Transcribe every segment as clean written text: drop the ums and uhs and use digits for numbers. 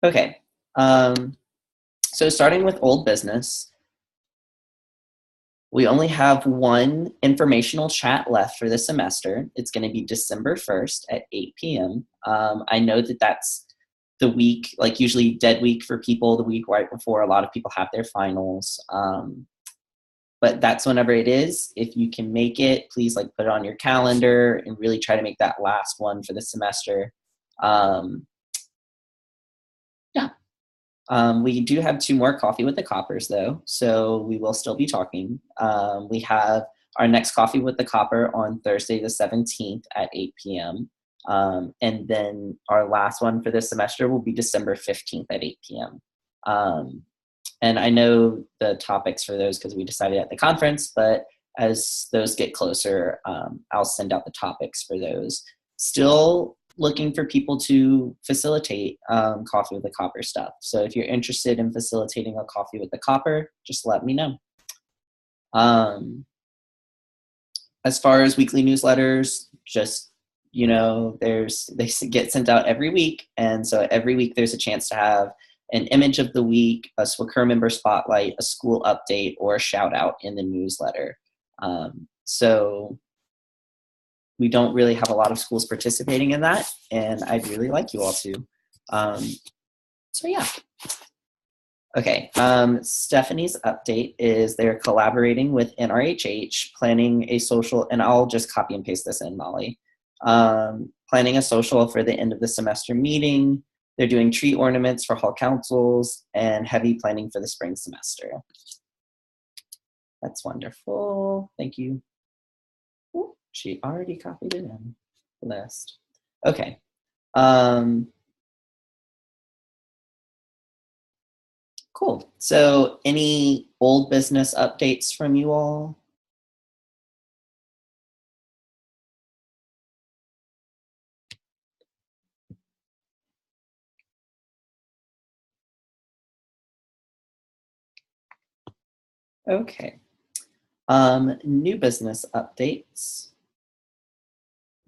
Okay. So starting with old business, we only have one informational chat left for the semester. It's going to be December 1st at 8 p.m. I know that that's the week, like usually dead week for people, the week right before a lot of people have their finals. But that's whenever it is. If you can make it, please like put it on your calendar and really try to make that last one for the semester. Yeah. We do have two more Coffee with the Coppers, though, so we will still be talking. We have our next Coffee with the Copper on Thursday the 17th at 8 p.m. And then our last one for this semester will be December 15th at 8 p.m. And I know the topics for those because we decided at the conference, but as those get closer, I'll send out the topics for those. Still looking for people to facilitate Coffee with the Copper stuff. So if you're interested in facilitating a Coffee with the Copper, just let me know. As far as weekly newsletters, just, they get sent out every week. And so every week there's a chance to have an image of the week, a SWCR member spotlight, a school update, or a shout out in the newsletter. So we don't really have a lot of schools participating in that, and I'd really like you all to. So yeah. Okay, Stephanie's update is they're collaborating with NRHH, planning a social, and I'll just copy and paste this in, Molly. Planning a social for the end of the semester meeting. They're doing tree ornaments for hall councils and heavy planning for the spring semester. That's wonderful. Thank you. Ooh, she already copied it in the list. Okay. Cool. So any old business updates from you all? Okay. New business updates.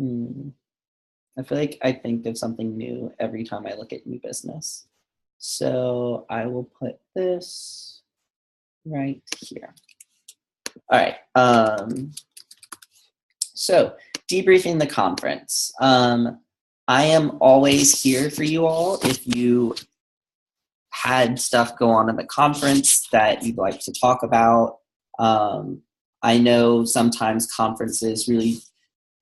I feel like I think of something new every time I look at new business. So I will put this right here. All right. So debriefing the conference. I am always here for you all if you had stuff go on in the conference that you'd like to talk about. I know sometimes conferences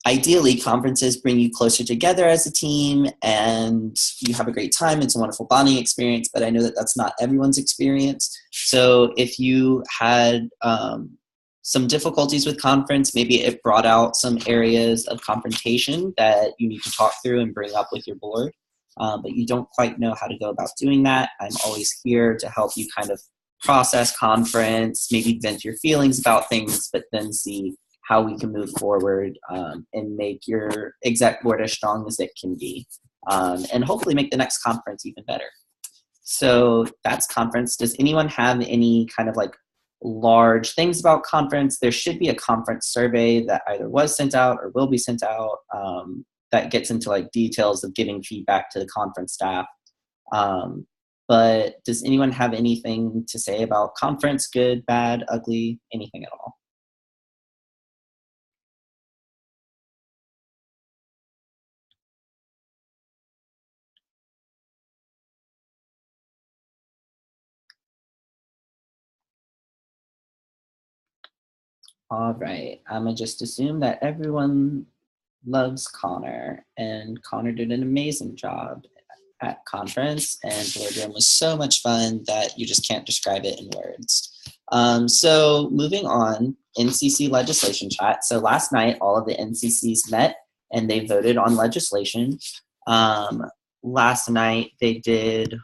ideally conferences bring you closer together as a team and you have a great time. It's a wonderful bonding experience, but I know that that's not everyone's experience. So if you had some difficulties with conference, maybe it brought out some areas of confrontation that you need to talk through and bring up with your board, but you don't quite know how to go about doing that, I'm always here to help you kind of process conference, maybe vent your feelings about things, but then see how we can move forward and make your exec board as strong as it can be, and hopefully make the next conference even better. So that's conference. Does anyone have any kind of like large things about conference? There should be a conference survey that either was sent out or will be sent out that gets into like details of giving feedback to the conference staff. But does anyone have anything to say about conference? Good, bad, ugly, anything at all? All right, I'm gonna just assume that everyone loves Connor, and Connor did an amazing job at conference, and Boardroom was so much fun that you just can't describe it in words. So moving on, NCC legislation chat. So last night, all of the NCCs met and they voted on legislation. Last night they did,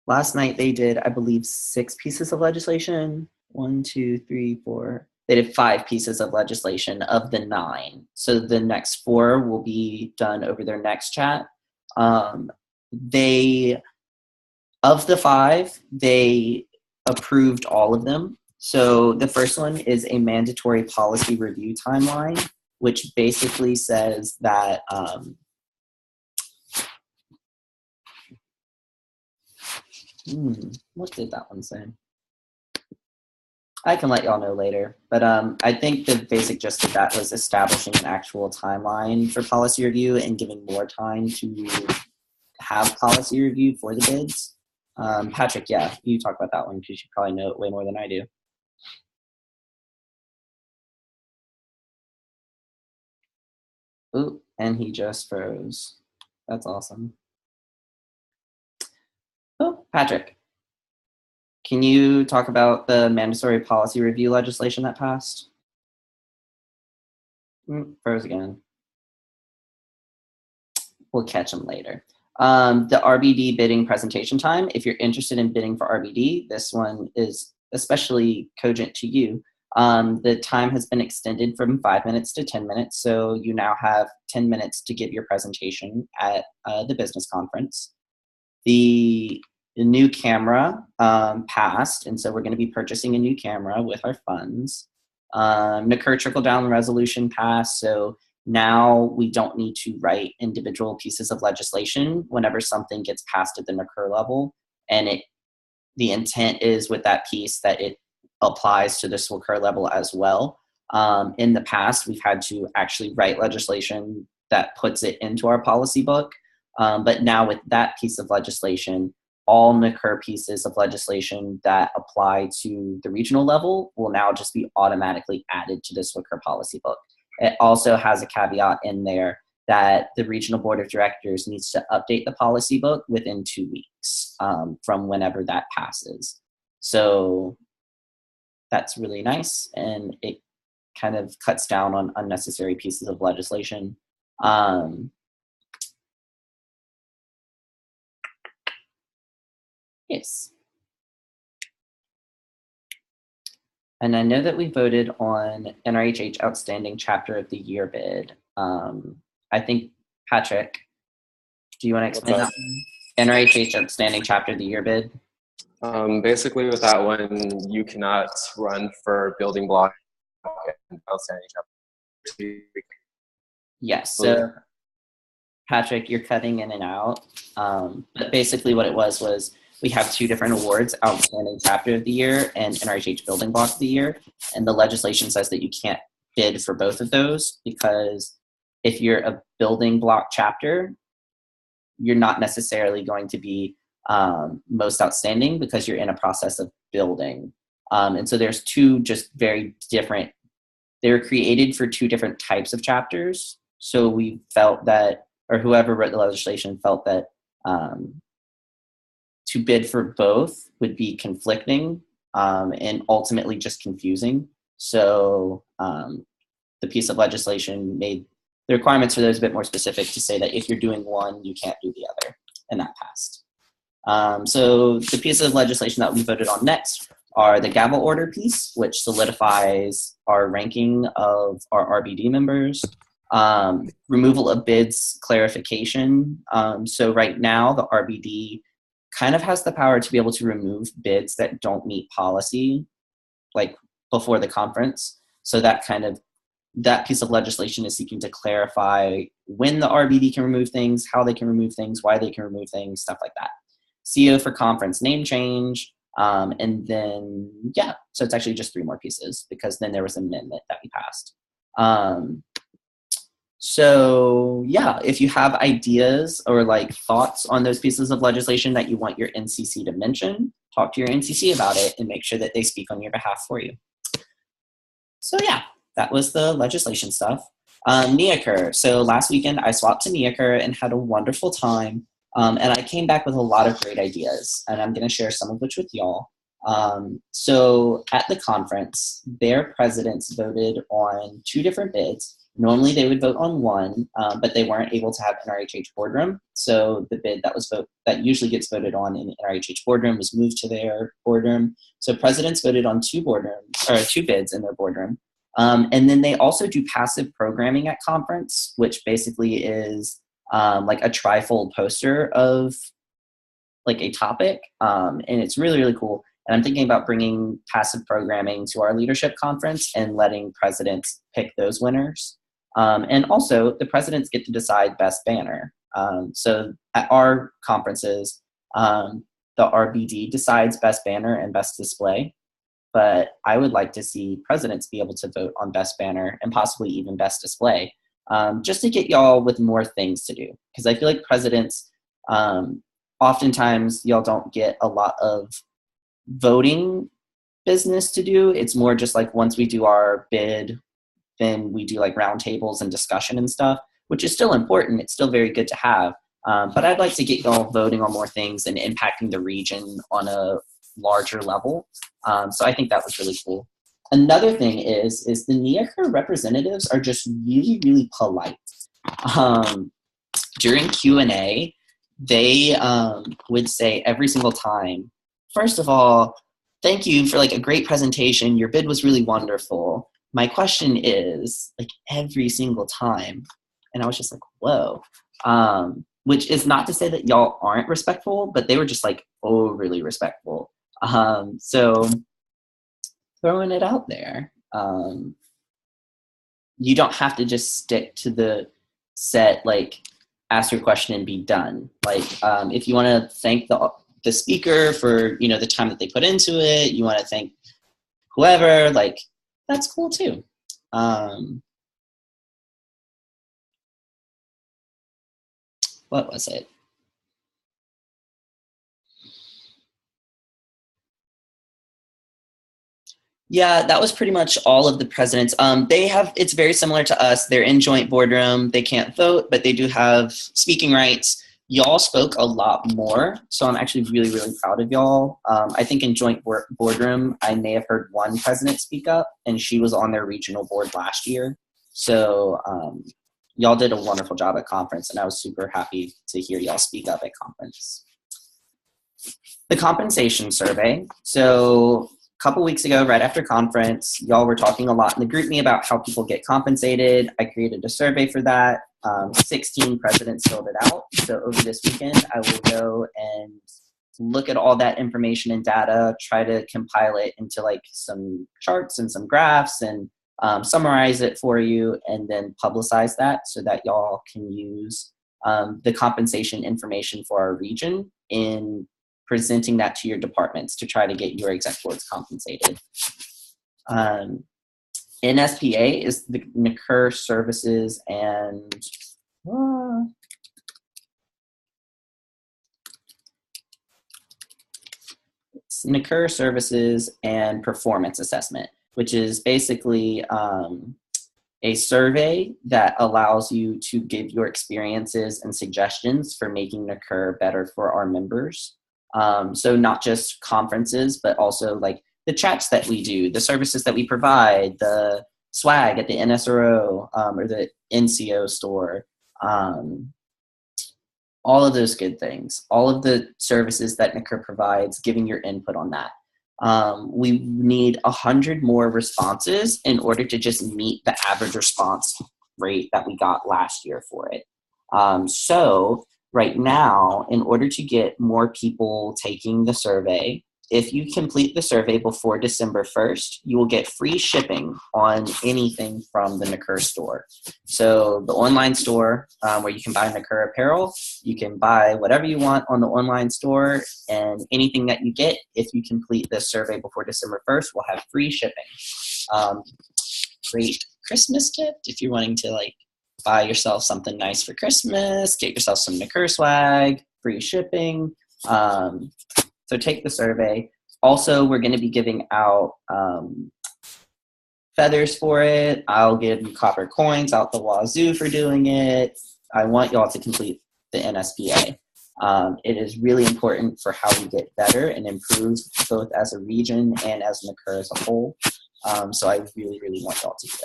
last night they did, I believe, 6 pieces of legislation. 1, 2, 3, 4. They did 5 pieces of legislation of the 9. So the next 4 will be done over their next chat. Of the 5, they approved all of them. So the first one is a mandatory policy review timeline, which basically says that what did that one say? I can let y'all know later, but I think the basic gist of that was establishing an actual timeline for policy review and giving more time to have policy review for the bids. Patrick, yeah, you talk about that one because you probably know it way more than I do. Ooh, and he just froze. That's awesome. Oh, Patrick, can you talk about the mandatory policy review legislation that passed? Froze again. We'll catch him later. The RBD bidding presentation time. If you're interested in bidding for RBD, this one is especially cogent to you. The time has been extended from 5 minutes to 10 minutes, so you now have 10 minutes to give your presentation at the business conference. The new camera passed, and so we're going to be purchasing a new camera with our funds. NCUR trickle-down resolution passed, so now we don't need to write individual pieces of legislation whenever something gets passed at the NCUR level, and the intent is with that piece that it applies to the SWCUR level as well. In the past, we've had to actually write legislation that puts it into our policy book, but now with that piece of legislation, all NCUR pieces of legislation that apply to the regional level will now just be automatically added to the SWCUR policy book. It also has a caveat in there that the regional board of directors needs to update the policy book within 2 weeks from whenever that passes. So that's really nice, and it kind of cuts down on unnecessary pieces of legislation. Yes. And I know that we voted on NRHH Outstanding Chapter of the Year bid. I think, Patrick, do you want to explain that? NRHH Outstanding Chapter of the Year bid? Basically, with that one, you cannot run for building block and outstanding chapter. Yes. So, Patrick, you're cutting in and out. But basically, what it was we have 2 different awards: Outstanding Chapter of the Year and NRHH Building Block of the Year. And the legislation says that you can't bid for both of those because if you're a building block chapter, you're not necessarily going to be most outstanding because you're in a process of building. And so there's 2 just very different, they were created for 2 different types of chapters. So we felt that, or whoever wrote the legislation felt that to bid for both would be conflicting and ultimately just confusing. So the piece of legislation made the requirements for those a bit more specific to say that if you're doing one, you can't do the other, and that passed. So the pieces of legislation that we voted on next are the gavel order piece, which solidifies our ranking of our RBD members. Removal of bids clarification. So right now, the RBD kind of has the power to be able to remove bids that don't meet policy, like before the conference. So that piece of legislation is seeking to clarify when the RBD can remove things, how they can remove things, why they can remove things, stuff like that. CO for conference name change, and then, yeah, so it's actually just 3 more pieces because then there was an amendment that we passed. So yeah, if you have ideas or like thoughts on those pieces of legislation that you want your NCC to mention, talk to your NCC about it and make sure that they speak on your behalf for you. So yeah, that was the legislation stuff. NCUR. So last weekend I swapped to NCUR and had a wonderful time. And I came back with a lot of great ideas, and I'm going to share some of which with y'all. So at the conference, their presidents voted on 2 different bids. Normally they would vote on one, but they weren't able to have NRHH boardroom. So the bid that usually gets voted on in the NRHH boardroom was moved to their boardroom. So presidents voted on 2 bids in their boardroom. And then they also do passive programming at conference, which basically is like a trifold poster of like a topic. And it's really, really cool. And I'm thinking about bringing passive programming to our leadership conference and letting presidents pick those winners. And also, the presidents get to decide best banner. So at our conferences, the RBD decides best banner and best display. But I would like to see presidents be able to vote on best banner and possibly even best display, just to get y'all with more things to do. Because I feel like presidents, oftentimes y'all don't get a lot of voting business to do. It's more just like once we do our bid, then we do like roundtables and discussion and stuff, which is still important. It's still very good to have. But I'd like to get y'all voting on more things and impacting the region on a larger level. So I think that was really cool. Another thing is the NeoCur representatives are just really, really polite. During Q&A, they would say every single time, first of all, thank you for like a great presentation. Your bid was really wonderful. My question is, like, every single time. And I was just like, whoa. Which is not to say that y'all aren't respectful, but they were just like overly respectful. So throwing it out there, you don't have to just stick to the set, like ask your question and be done. Like, if you want to thank the speaker for, the time that they put into it, you want to thank whoever, like, that's cool too. What was it? Yeah, that was pretty much all of the presidents. It's very similar to us. They're in joint boardroom. They can't vote, but they do have speaking rights. Y'all spoke a lot more, so I'm actually really, really proud of y'all. I think in joint boardroom, I may have heard one president speak up, and she was on their regional board last year. So y'all did a wonderful job at conference, and I was super happy to hear y'all speak up at conference. The compensation survey. So a couple weeks ago, right after conference, y'all were talking a lot in the GroupMe about how people get compensated. I created a survey for that. 16 presidents filled it out. So over this weekend, I will go and look at all that information and data, try to compile it into like some charts and some graphs and summarize it for you, and then publicize that so that y'all can use the compensation information for our region in presenting that to your departments to try to get your exec boards compensated. NSPA is the NCUR Services and it's NCUR Services and Performance Assessment, which is basically a survey that allows you to give your experiences and suggestions for making NCUR better for our members. So not just conferences, but also like the chats that we do, the services that we provide, the swag at the NSRO or the NCO store, all of those good things, all of the services that NCUR provides, giving your input on that. We need 100 more responses in order to just meet the average response rate that we got last year for it. So right now, in order to get more people taking the survey, if you complete the survey before December 1st, you will get free shipping on anything from the NCUR store. So the online store where you can buy NCUR apparel, you can buy whatever you want on the online store, and anything that you get, if you complete the survey before December 1st, will have free shipping. Great Christmas gift if you're wanting to like buy yourself something nice for Christmas, get yourself some NCUR swag, free shipping. So take the survey. Also, we're going to be giving out feathers for it. I'll give you copper coins out the wazoo for doing it. I want y'all to complete the NSPA. It is really important for how we get better and improve both as a region and as NCUR as a whole. So I really, really want y'all to do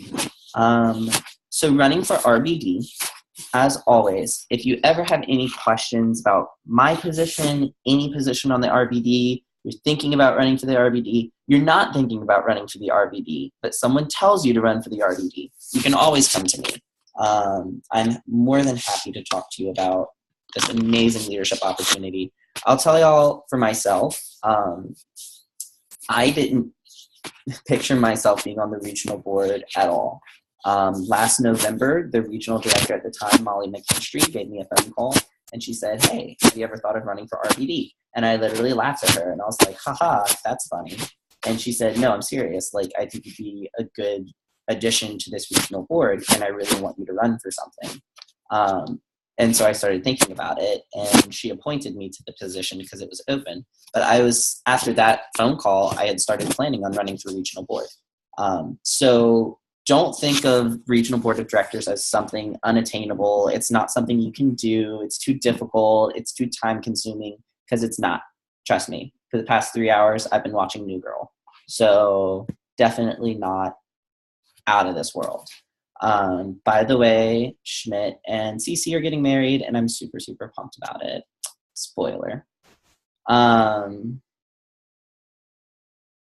it. So running for RBD, as always, if you ever have any questions about my position, any position on the RBD, you're thinking about running for the RBD, you're not thinking about running for the RBD, but someone tells you to run for the RBD, you can always come to me. I'm more than happy to talk to you about this amazing leadership opportunity. I'll tell y'all for myself, I didn't picture myself being on the regional board at all. Last November, the regional director at the time, Molly McKinstry, gave me a phone call, and she said, "Hey, have you ever thought of running for RBD?" And I literally laughed at her, and I was like, "Haha, that's funny." And she said, "No, I'm serious. Like, I think you'd be a good addition to this regional board, and I really want you to run for something." And so I started thinking about it, and she appointed me to the position because it was open. But after that phone call, I had started planning on running for regional board. So don't think of regional board of directors as something unattainable. It's not something you can do. It's too difficult. It's too time consuming, because it's not. Trust me. For the past 3 hours, I've been watching New Girl. So definitely not out of this world. By the way, Schmidt and Cece are getting married, and I'm super, super pumped about it. Spoiler.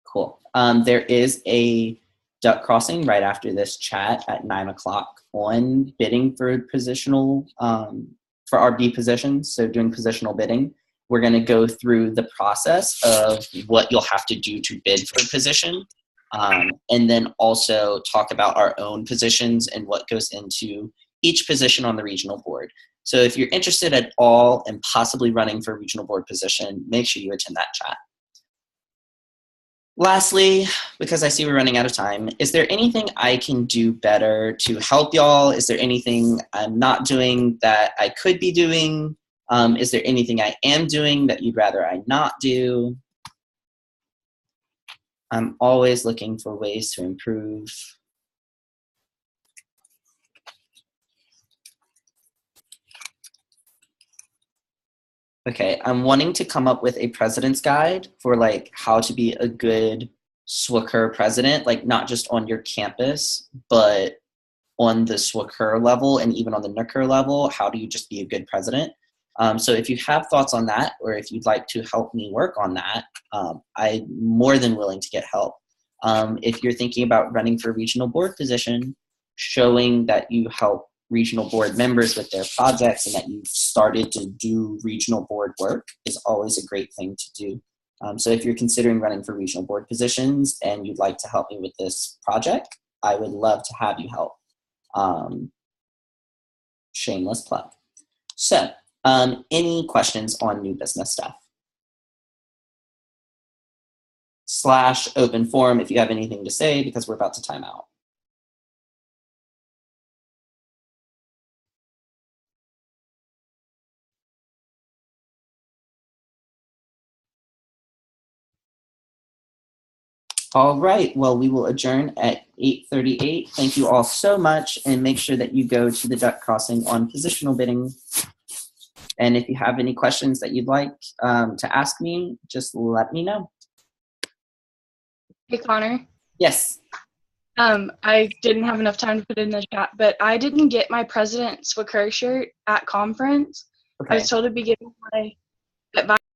Cool. There is a duck crossing right after this chat at 9:00 on bidding for positional, for RB positions. So doing positional bidding. We're going to go through the process of what you'll have to do to bid for a position. And then also talk about our own positions and what goes into each position on the regional board. So if you're interested at all in possibly running for a regional board position, make sure you attend that chat. Lastly, because I see we're running out of time, is there anything I can do better to help y'all? Is there anything I'm not doing that I could be doing? Is there anything I am doing that you'd rather I not do? I'm always looking for ways to improve. Okay, I'm wanting to come up with a president's guide for like how to be a good SWCR president, like not just on your campus, but on the SWCR level and even on the NUCR level. How do you just be a good president? So if you have thoughts on that, or if you'd like to help me work on that, I'm more than willing to get help. If you're thinking about running for a regional board position, showing that you help regional board members with their projects and that you've started to do regional board work is always a great thing to do. So if you're considering running for regional board positions and you'd like to help me with this project, I would love to have you help. Shameless plug. So any questions on new business stuff? / open forum if you have anything to say, because we're about to time out. All right, well, we will adjourn at 8:38. Thank you all so much, and make sure that you go to the duck crossing on positional bidding. And if you have any questions that you'd like to ask me, just let me know. Hey, Connor. Yes. I didn't have enough time to put it in the chat, but I didn't get my President SWCR shirt at conference. Okay. I was told to be getting my advice